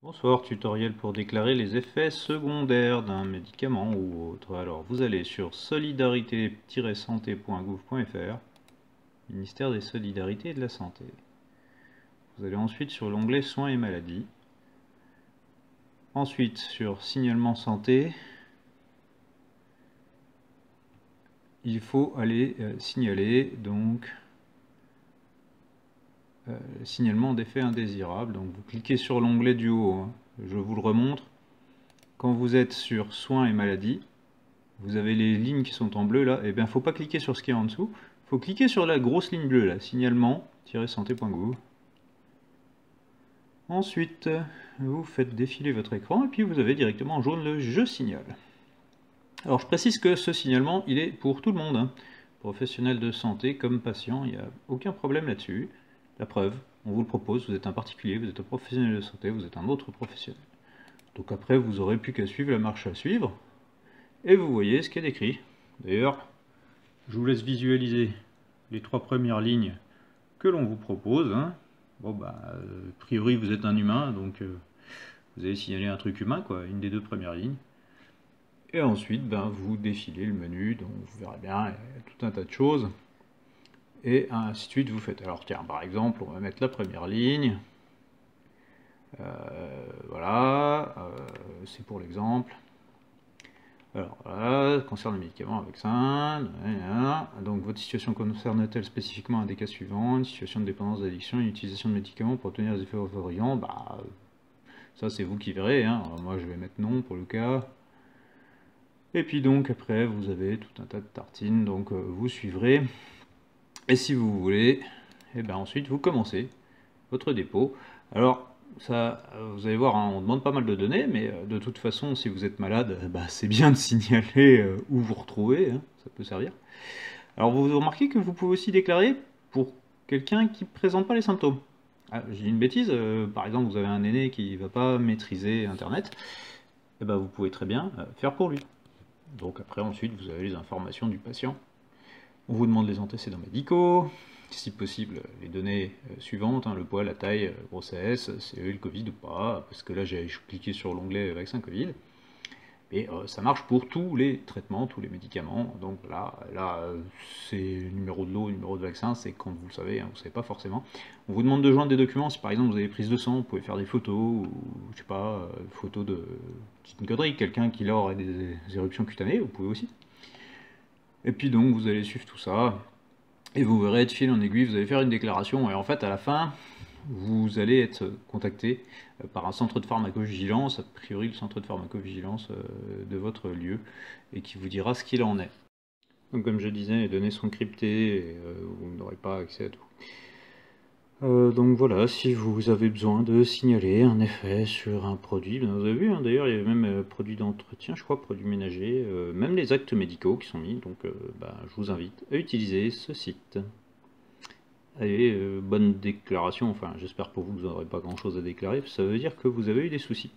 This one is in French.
Bonsoir, tutoriel pour déclarer les effets secondaires d'un médicament ou autre. Alors, vous allez sur solidarité-santé.gouv.fr, ministère des Solidarités et de la Santé. Vous allez ensuite sur l'onglet Soins et maladies. Ensuite, sur Signalement santé, il faut aller signaler donc signalement d'effets indésirables. Donc, vous cliquez sur l'onglet du haut, hein. Je vous le remontre. Quand vous êtes sur Soins et maladies, vous avez les lignes qui sont en bleu là, et bien il ne faut pas cliquer sur ce qui est en dessous, il faut cliquer sur la grosse ligne bleue là, signalement-santé.gouv. Ensuite, vous faites défiler votre écran et puis vous avez directement en jaune le je signale. Alors je précise que ce signalement il est pour tout le monde, hein. Professionnel de santé comme patient, il n'y a aucun problème là-dessus. La preuve, on vous le propose, vous êtes un particulier, vous êtes un professionnel de santé, vous êtes un autre professionnel. Donc après vous n'aurez plus qu'à suivre la marche à suivre. Et vous voyez ce qui est décrit. D'ailleurs, je vous laisse visualiser les 3 premières lignes que l'on vous propose, hein. Bon bah, a priori vous êtes un humain, donc vous allez signaler un truc humain, quoi, une des 2 premières lignes. Et ensuite, ben, vous défilez le menu, donc vous verrez bien, il y a tout un tas de choses. Et ainsi de suite, vous faites. Alors tiens, par exemple, on va mettre la première ligne. Voilà, c'est pour l'exemple. Alors voilà, concerne les médicaments avec ça. Donc votre situation concerne-t-elle spécifiquement un des cas suivants, une situation de dépendance, d'addiction, une utilisation de médicaments pour obtenir des effets euphoriants? Bah, ça c'est vous qui verrez, hein. Alors, moi je vais mettre non pour le cas. Et puis donc après vous avez tout un tas de tartines, donc vous suivrez. Et si vous voulez, et ben ensuite vous commencez votre dépôt. Alors ça, vous allez voir, hein, on demande pas mal de données, mais de toute façon, si vous êtes malade, bah, c'est bien de signaler où vous retrouvez, hein, ça peut servir. Alors vous remarquez que vous pouvez aussi déclarer pour quelqu'un qui ne présente pas les symptômes. Ah, j'ai une bêtise, par exemple vous avez un aîné qui ne va pas maîtriser Internet, et ben vous pouvez très bien faire pour lui. Donc après ensuite vous avez les informations du patient. On vous demande les antécédents médicaux, si possible les données suivantes, hein, le poids, la taille, grossesse, c'est le Covid ou pas, parce que là j'ai cliqué sur l'onglet vaccin Covid. Et ça marche pour tous les traitements, tous les médicaments. Donc là c'est numéro de lot, numéro de vaccin, c'est quand vous le savez, hein, vous ne savez pas forcément. On vous demande de joindre des documents, si par exemple vous avez prise de sang, vous pouvez faire des photos, ou je sais pas, photos de petite connerie, quelqu'un qui là aurait des éruptions cutanées, vous pouvez aussi. Et puis donc vous allez suivre tout ça, et vous verrez de fil en aiguille, vous allez faire une déclaration, et en fait à la fin, vous allez être contacté par un centre de pharmacovigilance, a priori le centre de pharmacovigilance de votre lieu, et qui vous dira ce qu'il en est. Donc comme je disais, les données sont cryptées, et vous n'aurez pas accès à tout. Donc voilà, si vous avez besoin de signaler un effet sur un produit, vous avez vu, hein, d'ailleurs il y a même produits d'entretien, je crois, produits ménagers, même les actes médicaux qui sont mis, donc je vous invite à utiliser ce site. Allez, bonne déclaration, enfin j'espère pour vous que vous n'aurez pas grand chose à déclarer, ça veut dire que vous avez eu des soucis.